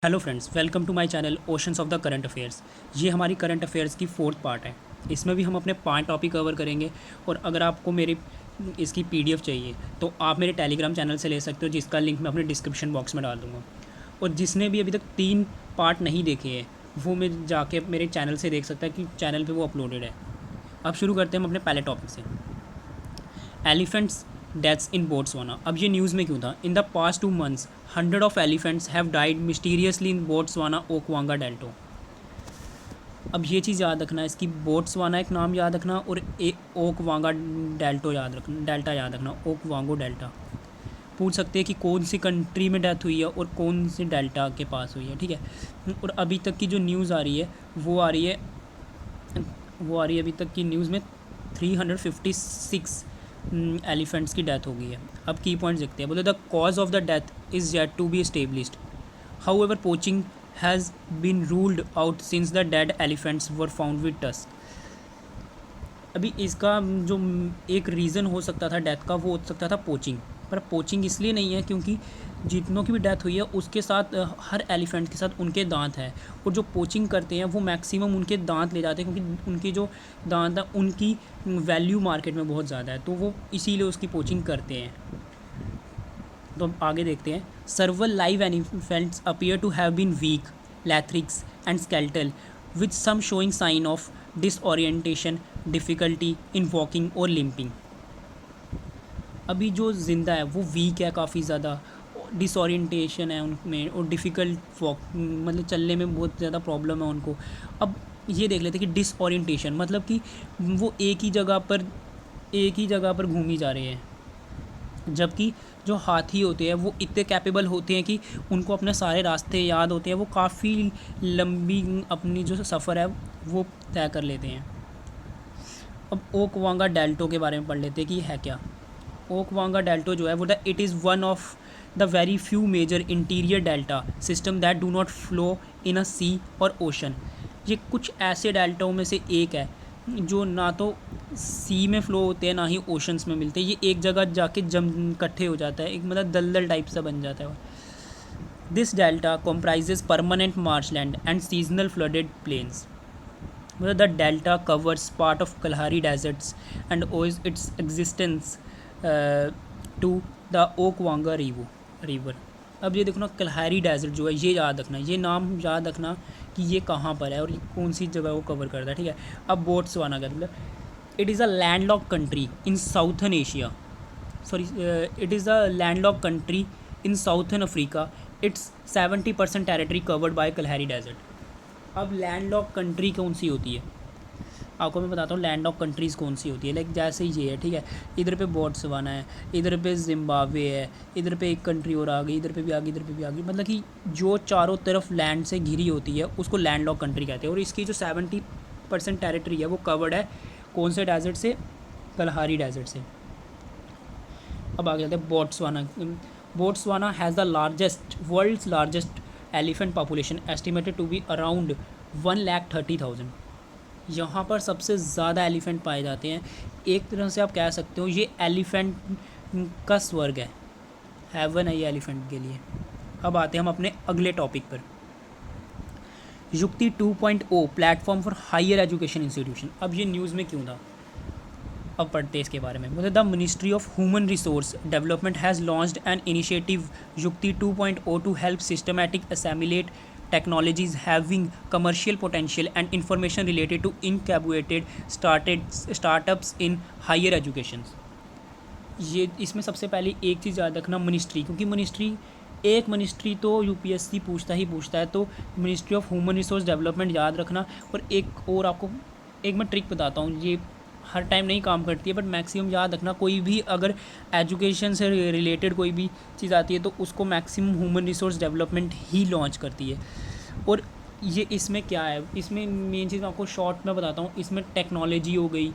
Hello friends, welcome to my channel oceans of the current affairs. ये हमारी current affairs की fourth part है। इसमें भी हम अपने 5 टॉपिक कवर करेंगे। और अगर आपको मेरी इसकी पीडीएफ चाहिए तो आप मेरे टेलीग्राम चैनल से ले सकते हो, जिसका लिंक मैं अपने डिस्क्रिप्शन बॉक्स में डाल दूँगा। और जिसने भी अभी तक 3 पार्ट नहीं देखे हैं वो मैं जाके मेरे चैनल से देख सकता है कि चैनल पर वो अपलोडेड है। अब शुरू करते हैं हम अपने पहले टॉपिक से। Elephants deaths in Botswana. अब ये न्यूज़ में क्यों था? In the past 2 months 100 of elephants have died mysteriously in Botswana Okavango delta. अब ये चीज़ याद रखना, इसकी बोट्सवाना एक नाम याद रखना और ओकवांगा डेल्टो याद रखना, डेल्टा याद रखना, ओकवांगो डेल्टा। पूछ सकते हैं कि कौन सी कंट्री में डेथ हुई है और कौन सी डेल्टा के पास हुई है, ठीक है। और अभी तक की जो न्यूज़ आ रही है वो आ रही है अभी तक की न्यूज़ में 356 एलिफेंट्स की डेथ हो गई है। अब की पॉइंट्स देखते हैं। बोले the cause of the death is yet to be established, how poaching has been ruled out since the dead elephants were found with tusk. अभी इसका जो एक रीज़न हो सकता था डेथ का, वो हो सकता था पोचिंग। पर पोचिंग इसलिए नहीं है क्योंकि जितनों की भी डेथ हुई है उसके साथ हर एलिफेंट के साथ उनके दांत हैं। और जो पोचिंग करते हैं वो मैक्सिमम उनके दांत ले जाते हैं, क्योंकि उनकी जो दांत है उनकी वैल्यू मार्केट में बहुत ज़्यादा है, तो वो इसीलिए उसकी पोचिंग करते हैं। तो अब आगे देखते हैं। Several live elephants appear to have been weak, lethargic and skeletal with some showing sign of disorientation, difficulty in walking और लिम्पिंग। अभी जो ज़िंदा है वो वीक है काफ़ी ज़्यादा, डिसओरिएंटेशन है उनमें और डिफ़िकल्ट वॉक, मतलब चलने में बहुत ज़्यादा प्रॉब्लम है उनको। अब ये देख लेते हैं कि डिसओरिएंटेशन मतलब कि वो एक ही जगह पर घूमी जा रहे हैं, जबकि जो हाथी होते हैं वो इतने कैपेबल होते हैं कि उनको अपने सारे रास्ते याद होते हैं, वो काफ़ी लंबी अपनी जो सफ़र है वो तय कर लेते हैं। अब ओकवांगा डेल्टो के बारे में पढ़ लेते हैं कि है क्या। ओकवांगा डेल्टो जो है वो it is one of the very few major interior delta system that do not flow in a sea और ओशन। ये कुछ ऐसे डेल्टाओं में से एक है जो ना तो सी में फ़्लो होते हैं ना ही ओशंस में मिलते हैं। ये एक जगह जाके जम इकट्ठे हो जाता है, एक मतलब दलदल टाइप सा बन जाता है। This delta comprises permanent marshland and seasonal flooded plains. मतलब the delta covers part of Kalahari deserts and owes its existence to the Okavango river. अब ये देखो ना, कलहारी डेजर्ट जो है ये याद रखना, ये नाम याद रखना कि ये कहाँ पर है और ये कौन सी जगह को कवर करता है, ठीक है। अब बोट्सवाना का मतलब it is a landlocked country in southern Asia, sorry, it is a landlocked country in southern Africa. Its 70% territory covered by Kalahari desert. अब लैंडलॉक कंट्री कौन सी होती है आपको मैं बताता हूँ। लैंडलॉक कंट्रीज़ कौन सी होती है, लाइक जैसे ये है, ठीक है। इधर पे बोट्सवाना है, इधर पे जिम्बाब्वे है, इधर पे एक कंट्री और आ गई, इधर पे भी आ गई, इधर पे भी आ गई। मतलब कि जो चारों तरफ लैंड से घिरी होती है उसको लैंडलॉक कंट्री कहते हैं। और इसकी जो 70% टेरिटरी है वो कवर्ड है कौन से डेजर्ट से? कलहारी डेजर्ट से। अब आगे चलते हैं Botswana. Botswana has the largest world's largest elephant population estimated to be around 1,30,000। यहाँ पर सबसे ज़्यादा एलिफेंट पाए जाते हैं। एक तरह से आप कह सकते हो ये एलिफेंट का स्वर्ग है, हेवन है ये एलिफेंट के लिए। अब आते हैं हम अपने अगले टॉपिक पर। Yukti 2.0 platform for higher education institution. अब ये न्यूज़ में क्यों था, अब पढ़ते हैं इसके बारे में। मतलब the ministry of human resource development has launched an initiative Yukti 2.0 to help systematic assimilate technologies having commercial potential and information related to incubated startups in higher education। ये इसमें सबसे पहले एक चीज़ याद रखना, मिनिस्ट्री, क्योंकि मिनिस्ट्री तो यूपीएससी पूछता है, तो ministry of human resource development याद रखना। और एक और आपको एक मैं ट्रिक बताता हूँ, ये हर टाइम नहीं काम करती है बट मैक्सिमम याद रखना। कोई भी अगर एजुकेशन से रिलेटेड कोई भी चीज़ आती है तो उसको मैक्सिमम ह्यूमन रिसोर्स डेवलपमेंट ही लॉन्च करती है। और ये इसमें क्या है, इसमें मेन चीज़ मैं आपको शॉर्ट में बताता हूँ। इसमें टेक्नोलॉजी हो गई,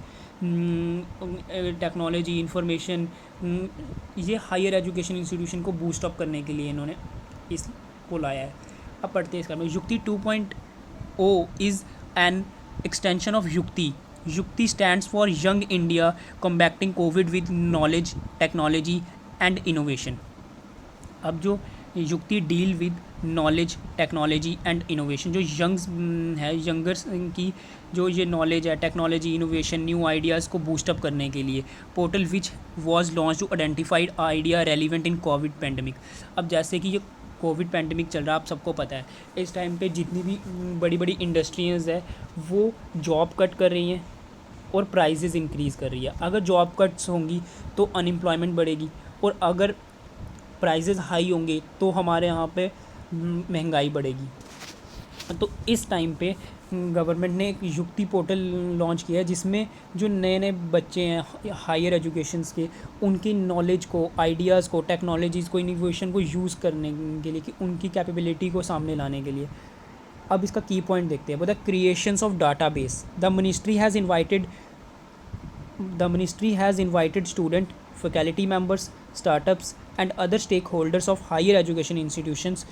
टेक्नोलॉजी इंफॉर्मेशन, ये हायर एजुकेशन इंस्टीट्यूशन को बूस्ट अप करने के लिए इन्होंने इसको लाया है। अब पढ़ते हैं इसका। युक्ति 2.0 is an extension of Yukti. Yukti stands for young India combating covid with knowledge, technology and innovation. अब जो Yukti deal with knowledge, technology and innovation. जो यंग्स है, यंगर्स की जो ये नॉलेज है, टेक्नोलॉजी, इनोवेशन, न्यू आइडियाज़ को बूस्टअप करने के लिए portal which was launch to identified idea relevant in covid pandemic. अब जैसे कि ये कोविड पैंडमिक चल रहा है, आप सबको पता है, इस टाइम पे जितनी भी बड़ी बड़ी इंडस्ट्रीज़ है वो जॉब कट कर रही हैं और प्राइजेज़ इंक्रीज़ कर रही है। अगर जॉब कट्स होंगी तो अनएम्प्लॉयमेंट बढ़ेगी, और अगर प्राइजेज़ हाई होंगे तो हमारे यहाँ पे महंगाई बढ़ेगी। तो इस टाइम पे गवर्नमेंट ने एक युक्ति पोर्टल लॉन्च किया है, जिसमें जो नए नए बच्चे हैं हायर एजुकेशंस के, उनकी नॉलेज को, आइडियाज़ को, टेक्नोलॉजीज़ को, इनोवेशन को यूज़ करने के लिए, कि उनकी कैपेबिलिटी को सामने लाने के लिए। अब इसका की पॉइंट देखते हैं। The creations of database, the ministry has invited student, faculty members, startups and other stakeholders of higher education institutions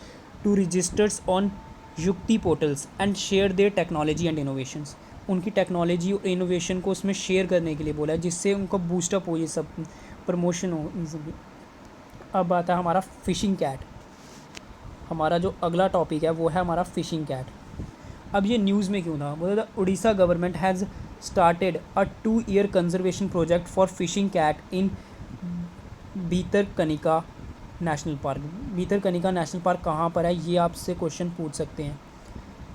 to register on युक्ति portals and share their technology and innovations. उनकी टेक्नोलॉजी और innovation को उसमें share करने के लिए बोला है, जिससे उनको बूस्टअप हो, ये सब प्रमोशन हो इन सब। अब आता है हमारा फिशिंग कैट। हमारा जो अगला टॉपिक है वो है हमारा फिशिंग कैट। अब ये न्यूज़ में क्यों था? बोला, Orissa government has started a 2-year conservation project for fishing cat in Bhitarkanika national park. Bhitarkanika national park कहाँ पर है, ये आपसे क्वेश्चन पूछ सकते हैं,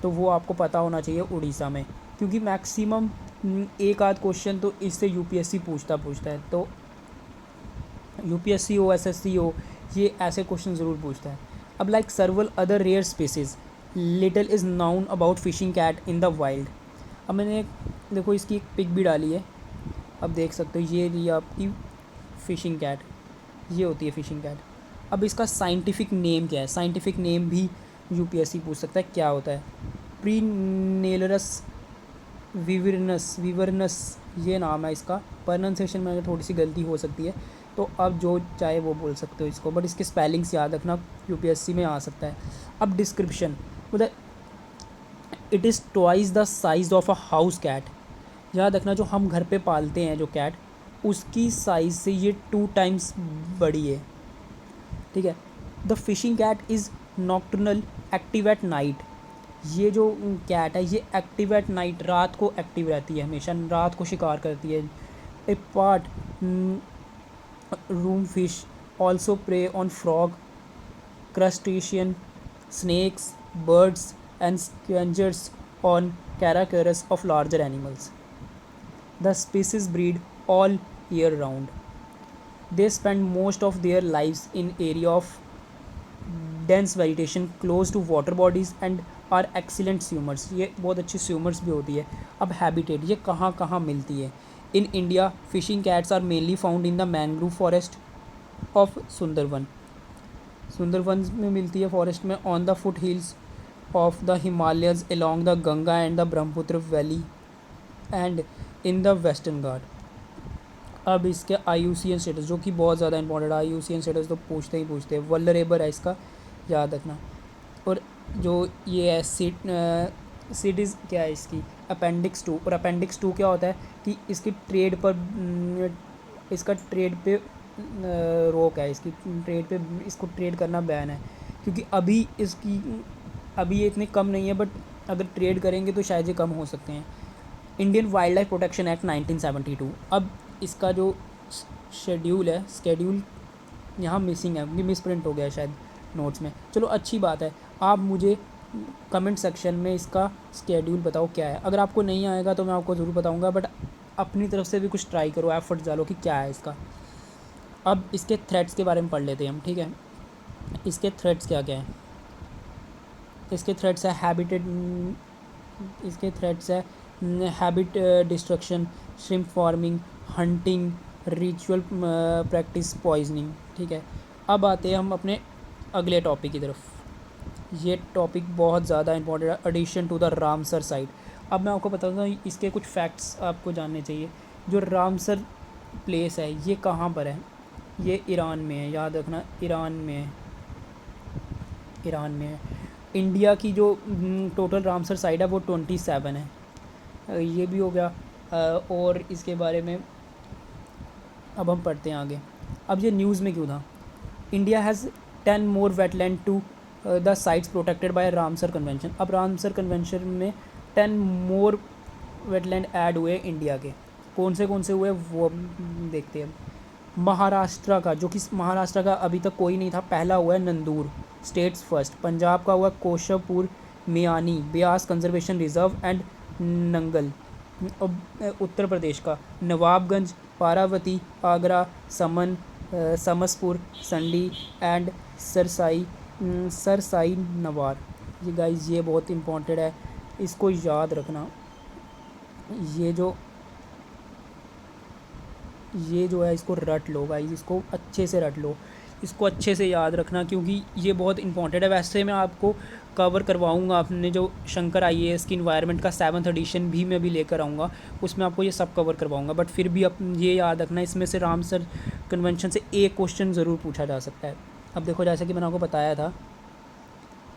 तो वो आपको पता होना चाहिए उड़ीसा में, क्योंकि मैक्सिमम एक आध क्वेश्चन तो इससे यूपीएससी पूछता है। तो यूपीएससी हो, एसएससी हो, ये ऐसे क्वेश्चन ज़रूर पूछता है। अब like several other rare species, little is known about fishing cat in the wild. अब मैंने देखो इसकी एक पिक भी डाली है, अब देख सकते हो, ये रही आपकी फ़िशिंग कैट, ये होती है फ़िशिंग कैट। अब इसका साइंटिफिक नेम क्या है? साइंटिफिक नेम भी यूपीएससी पूछ सकता है, क्या होता है? प्रीनेलरस विवर्नस ये नाम है इसका। प्रोनाउंसिएशन में थोड़ी सी गलती हो सकती है, तो अब जो चाहे वो बोल सकते हो इसको, बट इसके स्पेलिंग्स याद रखना, यूपीएससी में आ सकता है। अब डिस्क्रिप्शन, मतलब it is twice the size of a house cat. याद रखना, जो हम घर पे पालते हैं जो कैट, उसकी साइज़ से ये 2 टाइम्स बड़ी है, ठीक है। The fishing cat is nocturnal, active at night. ये जो कैट है ये एक्टिव एट नाइट, रात को एक्टिव रहती है, हमेशा रात को शिकार करती है। Apart from fish also prey on frog, crustacean, snakes, birds and scavengers on carcass of larger animals. The species breed all year round. They spend most of their lives in area of dense vegetation close to water bodies and are excellent swimmers. ये बहुत अच्छी swimmers भी होती है। अब habitat, ये कहाँ कहाँ मिलती है? In India, fishing cats are mainly found in the mangrove forest of Sundarban. Sundarban में मिलती है फॉरेस्ट में, on the foot hills of the Himalayas along the Ganga and the Brahmaputra Valley and in the Western Ghat. अब इसके IUCN status, जो कि बहुत ज़्यादा इंपॉर्टेंट है, IUCN स्टेटस तो पूछते हैं, वल्नरेबल है इसका, याद रखना। और जो ये है सिटीज़ क्या है इसकी, अपेंडिक्स 2। और अपेंडिक्स 2 क्या होता है कि इसकी ट्रेड पर, इसका ट्रेड पे रोक है, इसकी ट्रेड पे, इसको ट्रेड करना बैन है, क्योंकि अभी ये इतने कम नहीं है, बट अगर ट्रेड करेंगे तो शायद ये कम हो सकते हैं। Indian wild life protection act 1972। अब इसका जो स्केड्यूल यहाँ मिसिंग है, क्योंकि मिसप्रिंट हो गया है शायद नोट्स में। चलो अच्छी बात है, आप मुझे कमेंट सेक्शन में इसका स्केड्यूल बताओ क्या है। अगर आपको नहीं आएगा तो मैं आपको ज़रूर बताऊँगा, बट अपनी तरफ से भी कुछ ट्राई करो, एफर्ट्स डालो कि क्या है इसका। अब इसके थ्रेड्स के बारे में पढ़ लेते हैं हम, ठीक है। इसके थ्रेड्स क्या क्या हैं? इसके थ्रेड्स है habit destruction, shrimp farming, hunting, ritual practice, poisoning, ठीक है। अब आते हैं हम अपने अगले टॉपिक की तरफ। ये टॉपिक बहुत ज़्यादा इंपॉर्टेंट है, addition to the Ramsar site. अब मैं आपको बताऊँगा, इसके कुछ फैक्ट्स आपको जानने चाहिए। जो रामसर प्लेस है ये कहाँ पर है? ये ईरान में है, याद रखना, ईरान में है। इंडिया की जो टोटल रामसर साइट है वो 27 है। ये भी हो गया। और इसके बारे में अब हम पढ़ते हैं आगे। अब ये न्यूज़ में क्यों था? India has 10 more wetland to the sites protected by Ramsar convention. अब रामसर कन्वेंशन में 10 मोर वेटलैंड ऐड हुए इंडिया के। कौन से हुए वो देखते हैं। महाराष्ट्र का, जो कि महाराष्ट्र का अभी तक कोई नहीं था, पहला हुआ है नंदूर, स्टेट्स फर्स्ट। पंजाब का हुआ Keshopur, Miani, Beas conservation reserve and Nangal. Uttar Pradesh का नवाबगंज, पारावती, आगरा, समन, समसपुर, संडी एंड सरसाई नवार। ये गाइस ये बहुत इंपॉर्टेंट है, इसको याद रखना। ये जो है इसको रट लो गाइस, इसको अच्छे से रट लो, इसको अच्छे से याद रखना, क्योंकि ये बहुत इंपॉर्टेंट है। वैसे मैं आपको कवर करवाऊंगा अपने जो शंकर IAS की इन्वायरमेंट का 7th एडिशन भी मैं भी लेकर आऊँगा, उसमें आपको ये सब कवर करवाऊंगा। बट फिर भी अब ये याद रखना, इसमें से रामसर कन्वेंशन से एक क्वेश्चन ज़रूर पूछा जा सकता है। अब देखो, जैसे कि मैंने आपको बताया था,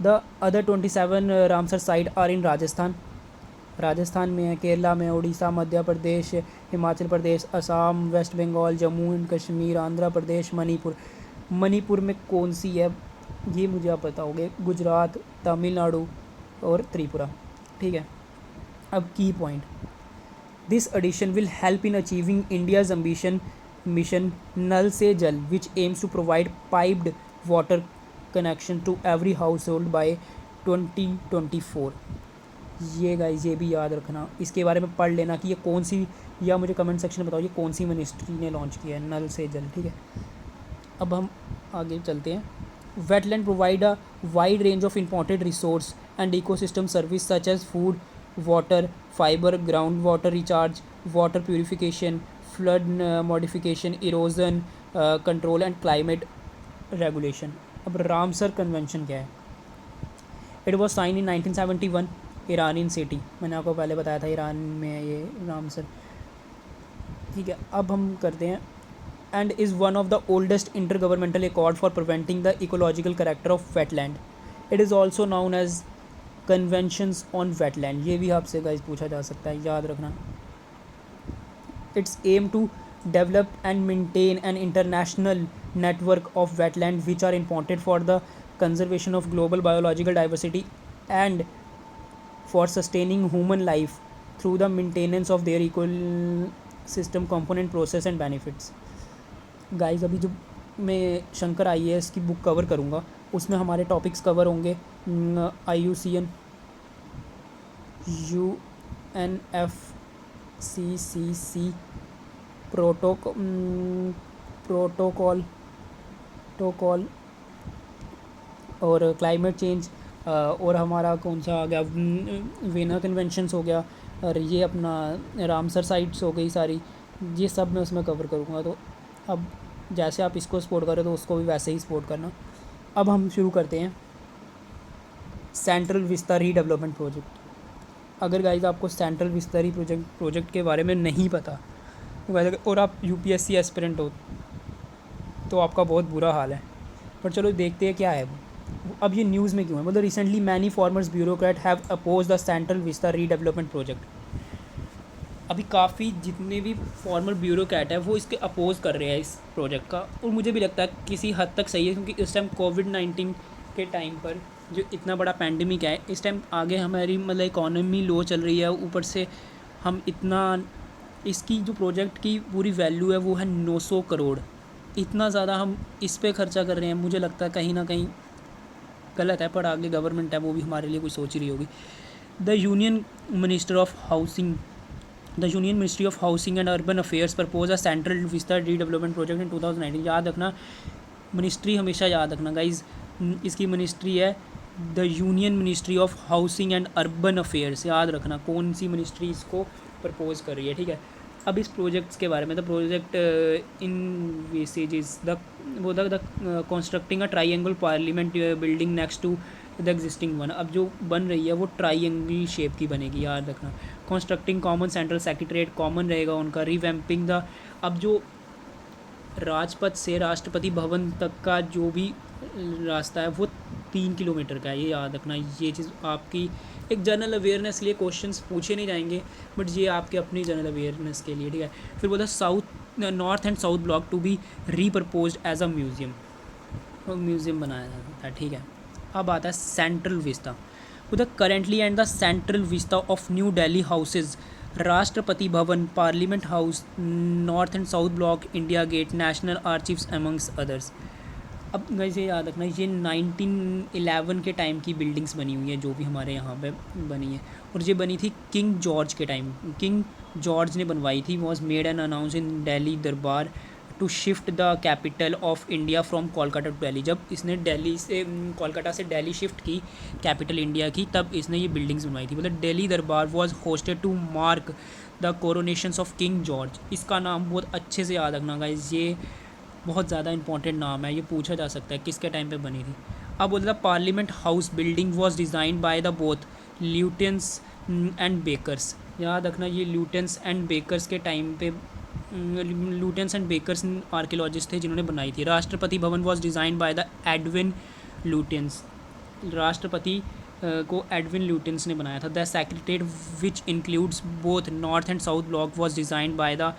the other 27 Ramsar site are in Rajasthan में है, केरला में, उड़ीसा, मध्य प्रदेश, हिमाचल प्रदेश, असम, वेस्ट बंगाल, जम्मू एंड कश्मीर, आंध्र प्रदेश, मणिपुर में कौन सी है ये मुझे आप बताओगे, गुजरात, तमिलनाडु और त्रिपुरा। ठीक है, अब key point, this addition will help in achieving India's ambition mission Nal se Jal, which aims to provide piped water connection to every household by 2024। ये गाइस ये भी याद रखना, इसके बारे में पढ़ लेना कि ये कौन सी, या मुझे कमेंट सेक्शन में बताओ ये कौन सी मिनिस्ट्री ने लॉन्च किया है, नल से जल। ठीक है, अब हम आगे चलते हैं। Wetland provide a wide range of important resource and ecosystem service such as food, water, fibre, ground water recharge, water purification, flood modification, erosion control and climate regulation. अब रामसर कन्वेंशन क्या है? It was sign in 1971, Iranian city, मैंने आपको पहले बताया था Iran में है ये रामसर। ठीक है, अब हम करते हैं, and is one of the oldest inter governmental accord for preventing the ecological character of wetland. It is also known as conventions on wetland. ये भी आपसे गाइस पूछा जा सकता है, याद रखना। It's aim to develop and maintain an international network of wetland which are important for the conservation of global biological diversity and for sustaining human life through the maintenance of their ecosystem component process and benefits। Guys अभी जो मैं Shankar IAS की book cover करूँगा उसमें हमारे topics cover होंगे, IUCN, UNFCCC, protocol और climate change, और हमारा कौन सा आ गया, वीना कन्वेंशंस हो गया, और ये अपना रामसर साइट्स हो गई सारी, ये सब मैं उसमें कवर करूँगा। तो अब जैसे आप इसको सपोर्ट करें तो उसको भी वैसे ही सपोर्ट करना। अब हम शुरू करते हैं सेंट्रल विस्ता रीडेवलपमेंट प्रोजेक्ट। अगर गाइस आपको सेंट्रल विस्ता प्रोजेक्ट के बारे में नहीं पता और आप UPSC एस्पिरेंट हो तो आपका बहुत बुरा हाल है, पर चलो देखते हैं क्या है वो। अब ये न्यूज़ में क्यों है? मतलब recently many formers bureaucrat have oppose the central Vista redevelopment project. अभी काफ़ी जितने भी फॉर्मर ब्यूरोक्रेट है वो इसके अपोज कर रहे हैं इस प्रोजेक्ट का, और मुझे भी लगता है किसी हद तक सही है, क्योंकि इस टाइम कोविड-19 के टाइम पर जो इतना बड़ा पैंडमिक है, इस टाइम आगे हमारी मतलब इकॉनमी लो चल रही है, ऊपर से हम इतना, इसकी जो प्रोजेक्ट की पूरी वैल्यू है वो है 900 करोड़। इतना ज़्यादा हम इस पे खर्चा कर रहे हैं, मुझे लगता है कहीं ना कहीं गलत है, पर आगे गवर्नमेंट है वो भी हमारे लिए कुछ सोच रही होगी। The union ministry of housing and urban affairs propose a central Vista redevelopment project in 2019। याद रखना, मिनिस्ट्री हमेशा याद रखना गाइज, इसकी मिनिस्ट्री है the union ministry of housing and urban affairs. याद रखना कौन सी मिनिस्ट्री इसको प्रपोज कर रही है। ठीक है, अब इस प्रोजेक्ट्स के बारे में, the project envisages the constructing a triangle parliament building next to the existing one. अब जो बन रही है वो ट्राइंगल शेप की बनेगी, याद रखना। Constructing common central secretariat common रहेगा उनका। रिवैम्पिंग द, अब जो राजपथ से राष्ट्रपति भवन तक का जो भी रास्ता है वो 3 किलोमीटर का है, ये याद रखना। ये चीज़ आपकी एक जनरल अवेयरनेस के लिए क्वेश्चंस पूछे नहीं जाएंगे, बट ये आपके अपनी जनरल अवेयरनेस के लिए। ठीक है, फिर बोला north and south block to be repurposed as a museum बनाया जाता है। ठीक है, अब आता है सेंट्रल विस्ता। उधर currently and the central vista of New Delhi houses, Rashtrapati Bhavan, parliament house, north and south block, India gate, national archives amongst others. अब वैसे याद रखना ये 1911 के टाइम की बिल्डिंग्स बनी हुई है जो भी हमारे यहाँ पे बनी है, और ये बनी थी किंग जॉर्ज के टाइम। किंग जॉर्ज ने बनवाई थी। Was made and announce in Delhi Darbar to shift the capital of India from Kolkata to Delhi. जब इसने दिल्ली से कोलकाता से दिल्ली शिफ्ट की कैपिटल इंडिया की, तब इसने ये बिल्डिंग्स बनवाई थी। मतलब Delhi Darbar was hosted to mark the coronations of king George. इसका नाम बहुत अच्छे से याद रखना गाइस, ये बहुत ज़्यादा इंपॉर्टेंट नाम है, ये पूछा जा सकता है किसके टाइम पे बनी थी। अब बोलता है parliament house building was designed by the both Lutyens and Bakers. याद रखना ये ल्यूटेंस एंड बेकर्स के टाइम पे, ल्यूटेंस एंड बेकर्स आर्कियोलॉजिस्ट थे जिन्होंने बनाई थी। Rashtrapati Bhavan was designed by the Edwin Lutyens. राष्ट्रपति को एडविन ल्यूटेंस ने बनाया था। The secretariat which includes both north and south block was designed by the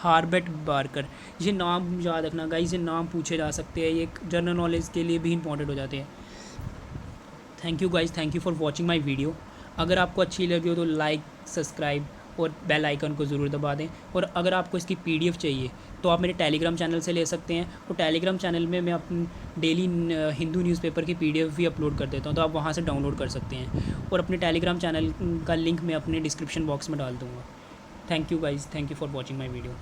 Herbert Baker. ये नाम याद रखना गाइस, ये नाम पूछे जा सकते हैं, ये जनरल नॉलेज के लिए भी इंपॉर्टेंट हो जाते हैं। Thank you guys, thank you for watching my video. अगर आपको अच्छी लगी हो तो लाइक, सब्सक्राइब और बेल आइकन को ज़रूर दबा दें। और अगर आपको इसकी PDF चाहिए तो आप मेरे टेलीग्राम चैनल से ले सकते हैं, और टेलीग्राम चैनल में मैं अपनी डेली हिंदू न्यूज़पेपर की PDF भी अपलोड कर देता हूँ, तो आप वहाँ से डाउनलोड कर सकते हैं। और अपने टेलीग्राम चैनल का लिंक मैं अपने डिस्क्रिप्शन बॉक्स में डाल दूँगा। Thank you guys, thank you for watching my video.